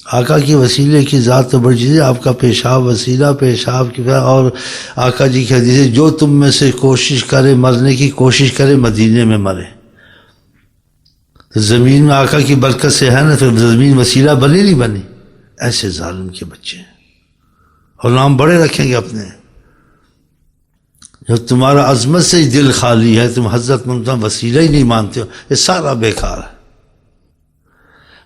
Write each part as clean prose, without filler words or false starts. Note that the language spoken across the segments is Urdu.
آقا کی وسیلے کی ذات تو بڑی چیز ہے. آپ کا پیشاب وسیلہ پیشاب کی. اور آقا جی کی حدیث ہے جو تم میں سے کوشش کرے مرنے کی کوشش کرے مدینے میں مرے. تو زمین میں آقا کی برکت سے ہے نا، تو زمین وسیلہ بنی نہیں بنی. ایسے ظالم کے بچے ہیں اور نام بڑے رکھیں گے اپنے. جب تمہارا عظمت سے ہی دل خالی ہے، تم حضرت محمد وسیلہ ہی نہیں مانتے ہو، یہ سارا بیکار ہے.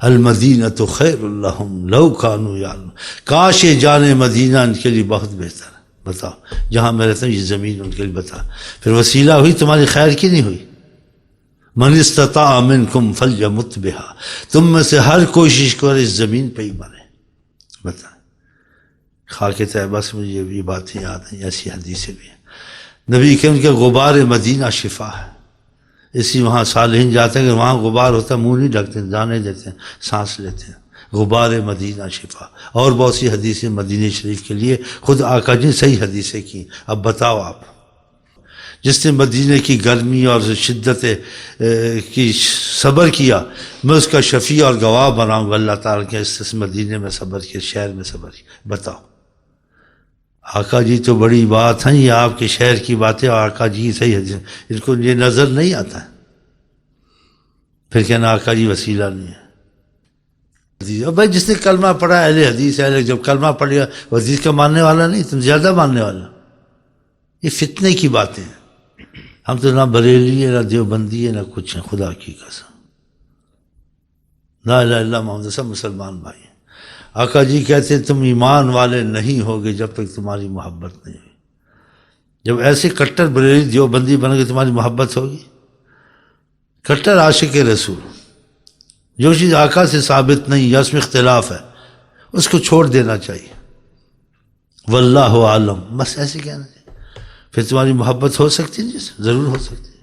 المدینۃ خیر لہم لو کانوا یعلمون، کاش یہ جانے مدینہ ان کے لیے بہت بہتر ہے. بتاؤ جہاں میں رہتا ہوں یہ زمین ان کے لیے بتا. پھر وسیلہ ہوئی تمہاری خیر کی نہیں ہوئی. من استطاع منکم فلیمت بہا، تم میں سے ہر کوشش کرے اس زمین پہ ہی مرے. بتا خاک طیبہ سے مجھے یہ باتیں یاد ہیں، ایسی حدیثیں بھی ہیں. نبی کہ ان کے غبار مدینہ شفا ہے. اسی وہاں صالحین جاتے ہیں کہ وہاں غبار ہوتا ہے منہ نہیں ڈھکتے، جانے دیتے ہیں، سانس لیتے ہیں. غبار مدینہ شفا. اور بہت سی حدیثیں مدینہ شریف کے لیے خود آقا جی صحیح حدیثیں کی. اب بتاؤ آپ، جس نے مدینہ کی گرمی اور شدت کی صبر کیا، میں اس کا شفیع اور گواہ بناؤں گا اللہ تعالیٰ کے اس مدینہ میں صبر کیا، شہر میں صبر کیا. بتاؤ آقا جی تو بڑی بات ہے، یہ آپ کے شہر کی باتیں اور آقا جی صحیح حدیث، ان کو یہ نظر نہیں آتا ہے. پھر کہنا آقا جی وسیلہ نہیں ہے. بھائی جس نے کلمہ پڑھا اہل حدیث ہے، جب کلمہ پڑھ لیا وہ حدیث کا ماننے والا نہیں، تم زیادہ ماننے والا. یہ فتنے کی باتیں ہیں. ہم تو نہ بریلی ہے نہ دیوبندی ہے نہ کچھ ہے، خدا کی قسم. لا الہ الا اللہ محمد سب مسلمان بھائی ہیں. آقا جی کہتے ہیں تم ایمان والے نہیں ہوگے جب تک تمہاری محبت نہیں ہوگی. جب ایسے کٹر بریلی دیوبندی بن گے تمہاری محبت ہوگی. کٹر عاشق رسول، جو چیز آقا سے ثابت نہیں یا اس میں اختلاف ہے اس کو چھوڑ دینا چاہیے. واللہ عالم، بس ایسے کہنا چاہیے. پھر تمہاری محبت ہو سکتی ہے، ضرور ہو سکتی ہے.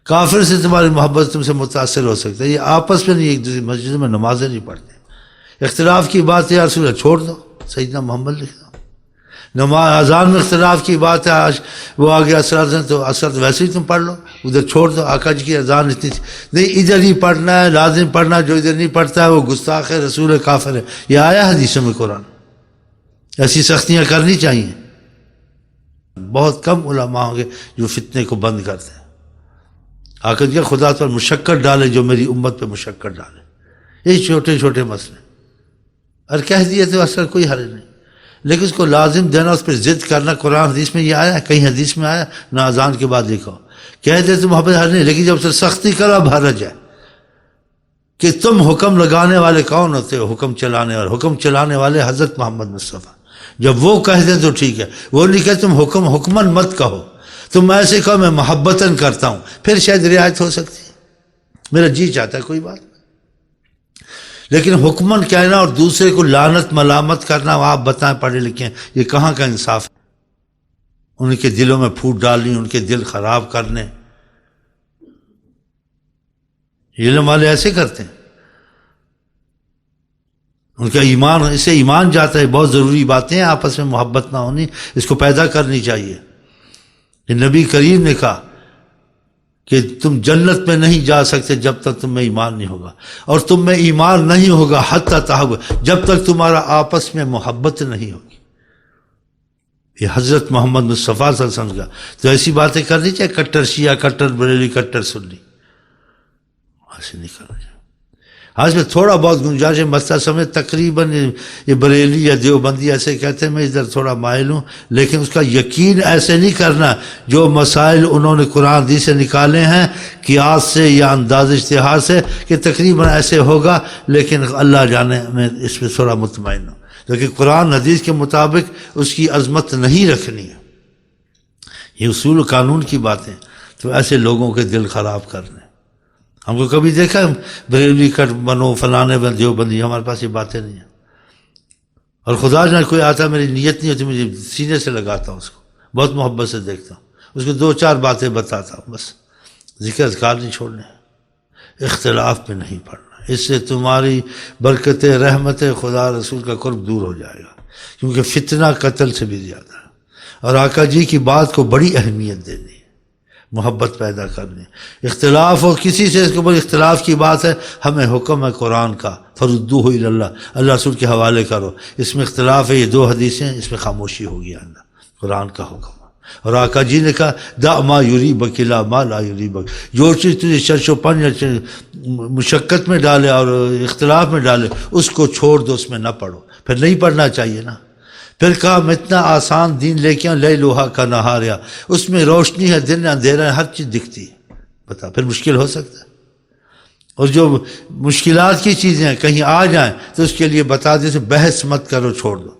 کافر سے تمہاری محبت تم سے متاثر ہو سکتا ہے. یہ آپس میں نہیں، ایک دوسری مسجد میں نمازیں نہیں پڑھتے. اختلاف کی بات ہے یا رسول اللہ چھوڑ دو، سیدنا محمد لکھ دو. نماز اذان میں اختلاف کی بات ہے، آج وہ آگے اثر تو اثر ویسے ہی تم پڑھ لو، ادھر چھوڑ دو. آقا جی کی اذان اتنی تھی نہیں، ادھر ہی پڑھنا ہے، لازم پڑھنا. جو ادھر نہیں پڑھتا ہے وہ گستاخ ہے، رسول کافر ہے. یہ آیا حدیثوں میں قرآن. ایسی سختیاں کرنی چاہیے. بہت کم علماء ہوں گے جو فتنے کو بند کرتے ہیں. آقا جی خدا پر مشقت ڈالے جو میری امت پہ مشقت ڈالے. یہ چھوٹے چھوٹے مسئلے اور کہہ دیے تو اصل کوئی حل نہیں، لیکن اس کو لازم دینا، اس پہ ضد کرنا. قرآن حدیث میں یہ آیا ہے، کہیں حدیث میں آیا نہ اذان کے بعد لکھو. کہہ دے تو محبت حل نہیں، لیکن جب سے سختی کرو اب حرج ہے کہ تم حکم لگانے والے کون ہوتے ہو؟ حکم چلانے والے. حکم چلانے والے حضرت محمد مصطفیٰ. جب وہ کہہ دیں تو ٹھیک ہے، وہ نہیں کہ تم حکمن مت کہو، تم ایسے کہو میں محبتاً کرتا ہوں، پھر شاید رعایت ہو سکتی ہے. میرا جی چاہتا ہے کوئی بات نہیں، لیکن حکمن کہنا اور دوسرے کو لعنت ملامت کرنا، آپ بتائیں پڑھے لکھے ہیں یہ کہاں کا انصاف ہے؟ ان کے دلوں میں پھوٹ ڈالنی، ان کے دل خراب کرنے. علم والے ایسے کرتے ہیں. ان کا ایمان، اس سے ایمان جاتا ہے. بہت ضروری باتیں ہیں، آپس میں محبت نہ ہونی، اس کو پیدا کرنی چاہیے. کہ نبی کریم نے کہا کہ تم جنت میں نہیں جا سکتے جب تک تم میں ایمان نہیں ہوگا، اور تم میں ایمان نہیں ہوگا حتی تحب، جب تک تمہارا آپس میں محبت نہیں ہوگی. یہ حضرت محمد مصطفیٰ صلی اللہ علیہ وسلم کا. تو ایسی باتیں کرنی چاہیے، کٹر شیعہ، کٹر بریلی، کٹر سنی، ایسے نہیں کرنا چاہیے. آج میں تھوڑا بہت گنجائش ہے، مسئلہ سمجھ تقریباً یہ بریلی یا دیوبندی ایسے کہتے ہیں، میں ادھر تھوڑا مائل ہوں، لیکن اس کا یقین ایسے نہیں کرنا. جو مسائل انہوں نے قرآن حدیث سے نکالے ہیں قیاس سے یا انداز اشتہار سے کہ تقریباً ایسے ہوگا، لیکن اللہ جانے میں اس پہ تھوڑا مطمئن ہوں. لیکن قرآن حدیث کے مطابق اس کی عظمت نہیں رکھنی ہے. یہ اصول و قانون کی باتیں تو ایسے لوگوں کے دل خراب کرنے. ہم کو کبھی دیکھا بریلی کٹ بنو فلانے بن دیوبندی، ہمارے پاس یہ باتیں نہیں ہیں. اور خدا جانے کوئی آتا، میری نیت نہیں ہوتی، مجھے سینے سے لگاتا ہوں، اس کو بہت محبت سے دیکھتا ہوں، اس کو 2-4 باتیں بتاتا ہوں، بس ذکر اذکار نہیں چھوڑنے، اختلاف پہ نہیں پڑنا. اس سے تمہاری برکت رحمت خدا رسول کا قرب دور ہو جائے گا، کیونکہ فتنہ قتل سے بھی زیادہ ہے. اور آقا جی کی بات کو بڑی اہمیت دینی ہے، محبت پیدا کرنی. اختلاف ہو کسی سے، اس کے اوپر اختلاف کی بات ہے، ہمیں حکم ہے قرآن کا، فردوہ الی اللہ، اللہ رسول کے حوالے کرو. اس میں اختلاف ہے، یہ دو حدیثیں ہیں، اس میں خاموشی ہوگی. اللہ قرآن کا حکم. اور آقا جی نے کہا دع ما یریبک الی ما لا یریبک، جو چیز تجھے شرچ و پنج مشقت میں ڈالے اور اختلاف میں ڈالے اس کو چھوڑ دو، اس میں نہ پڑھو. پھر نہیں پڑھنا چاہیے نا. پھر کہا میں اتنا آسان دین لے کے آؤں، لیلھا کنہارہا، اس میں روشنی ہے، دن اندھیرا ہے، ہر چیز دکھتی ہے. بتا پھر مشکل ہو سکتا ہے؟ اور جو مشکلات کی چیزیں ہیں کہیں آ جائیں تو اس کے لیے بتا دے، بحث مت کرو، چھوڑ دو.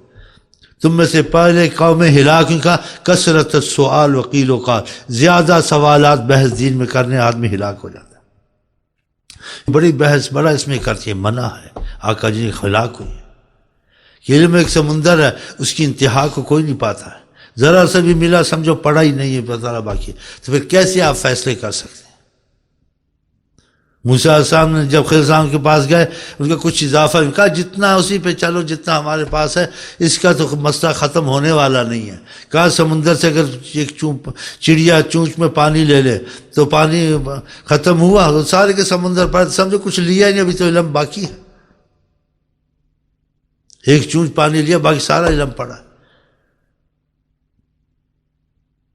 تم میں سے پہلے قوم ہلاک کا کثرت السؤال وقیل و قال، زیادہ سوالات بحث دین میں کرنے آدمی ہلاک ہو جاتا ہے. بڑی بحث بڑا اس میں کرتی ہے، منع ہے. آقا جی ہلاک ہوئی. یہ علم ایک سمندر ہے، اس کی انتہا کو کوئی نہیں پاتا ہے. ذرا سا بھی ملا سمجھو پڑا ہی نہیں ہے، بتا رہا باقی. تو پھر کیسے آپ فیصلے کر سکتے ہیں؟ موسیٰ علیہ السلام نے جب خضر صاحب کے پاس گئے، ان کا کچھ اضافہ کہا جتنا اسی پہ چلو جتنا ہمارے پاس ہے، اس کا تو مسئلہ ختم ہونے والا نہیں ہے. کہا سمندر سے اگر ایک چڑیا چونچ میں پانی لے لے تو پانی ختم ہوا، تو سارے کے سمندر پر سمجھو کچھ لیا ہی نہیں، ابھی تو علم باقی ہے. ایک چونچ پانی لیا، باقی سارا علم پڑا.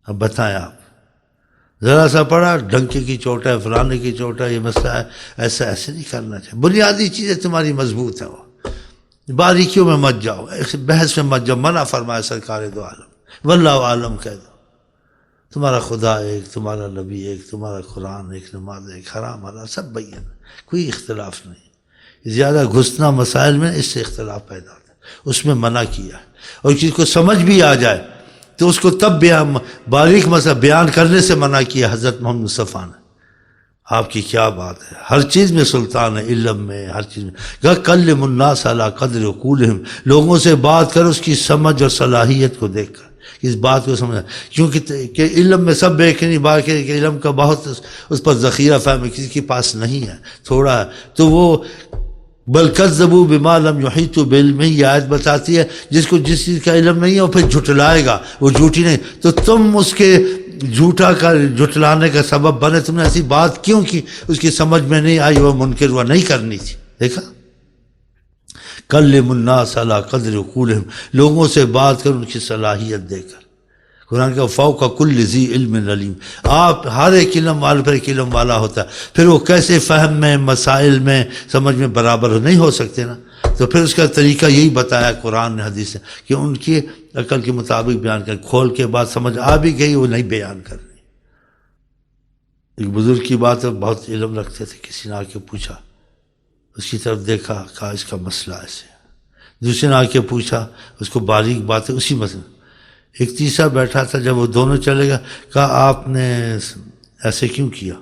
اب بتائیں آپ، ذرا سا پڑا ڈنکے کی چوٹ ہے، فلانے کی چوٹ ہے، یہ مسئلہ ہے، ایسے نہیں کرنا چاہیے. بنیادی چیزیں تمہاری مضبوط ہیں، وہ باریکیوں میں مت جاؤ، بحث میں مت جاؤ. منع فرمایا سرکار دو عالم، واللہ عالم کہہ دو. تمہارا خدا ایک، تمہارا نبی ایک، تمہارا قرآن ایک، نماز ایک، حرام حلال سب بیان، کوئی اختلاف نہیں. زیادہ گھسنا مسائل میں اس سے اختلاف پیدا ہوتا ہے، اس میں منع کیا. اور چیز کو سمجھ بھی آ جائے تو اس کو تب باریک مسئلہ بیان کرنے سے منع کیا حضرت محمد مصطفیٰ نے. آپ کی کیا بات ہے، ہر چیز میں سلطان ہے، علم میں ہر چیز میں. کلم الناس علی قدر عقولہم، لوگوں سے بات کر اس کی سمجھ اور صلاحیت کو دیکھ کر، اس بات کو سمجھا. کیونکہ کہ علم میں سب ایک نہیں، بات کہ علم کا بہت اس پر ذخیرہ فہم کسی کے پاس نہیں ہے، تھوڑا ہے. تو وہ بل کذبوا بما لم یحیطوا بعلمہ، یہ آیت بتاتی ہے جس کو جس چیز کا علم نہیں ہے وہ پھر جھٹلائے گا، وہ جھوٹی نہیں. تو تم اس کے جھٹلانے کا سبب بنے. تم نے ایسی بات کیوں کی؟ اس کی سمجھ میں نہیں آئی، وہ منکر ہوا، نہیں کرنی تھی. دیکھا، کلم الناس علی قدر عقولہم، لوگوں سے بات کر ان کی صلاحیت دے کر. قرآن کا فوق کل ذی علم علیم، آپ ہر ایک علم والے پر ایک علم والا ہوتا ہے. پھر وہ کیسے فہم میں، مسائل میں، سمجھ میں برابر نہیں ہو سکتے نا. تو پھر اس کا طریقہ یہی بتایا قرآن نے، حدیث ہے، کہ ان کی عقل کے مطابق بیان کر، کھول کے بات سمجھ آ بھی گئی وہ نہیں بیان کرنی. ایک بزرگ کی بات ہے، بہت علم رکھتے تھے، کسی نے آ کے پوچھا، اس کی طرف دیکھا، کہا اس کا مسئلہ ایسے. دوسرے نے آ کے پوچھا، اس کو باریک بات ہے اسی مسئلہ. ایک تیسرا بیٹھا تھا، جب وہ دونوں چلے گا، کہا آپ نے ایسے کیوں کیا؟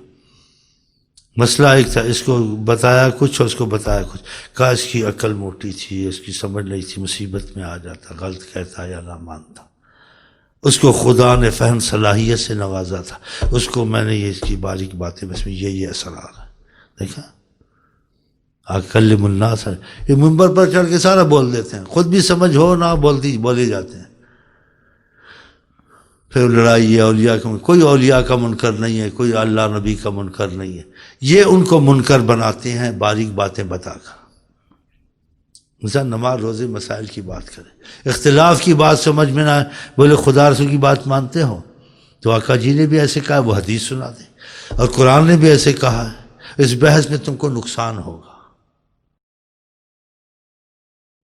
مسئلہ ایک تھا، اس کو بتایا کچھ اور اس کو بتایا کچھ. کہا اس کی عقل موٹی تھی، اس کی سمجھ نہیں تھی، مصیبت میں آ جاتا، غلط کہتا یا نہ مانتا. اس کو خدا نے فہم صلاحیت سے نوازا تھا، اس کو میں نے یہ اس کی باریک باتیں، اس میں یہ اثر آ رہا ہے. دیکھا، اکلم الناس، یہ منبر پر چڑھ کے سارا بول دیتے ہیں، خود بھی سمجھ ہو نہ بولے جاتے ہیں. پھر لڑائی ہے اولیاء کا، کوئی اولیاء کا منکر نہیں ہے، کوئی اللہ نبی کا منکر نہیں ہے. یہ ان کو منکر بناتے ہیں باریک باتیں بتا کر. مثلا نماز روزے مسائل کی بات کریں، اختلاف کی بات سمجھ میں نہ آئے، بولے خدا رسول کی بات مانتے ہو تو آقا جی نے بھی ایسے کہا، وہ حدیث سنا دیں. اور قرآن نے بھی ایسے کہا ہے. اس بحث میں تم کو نقصان ہوگا.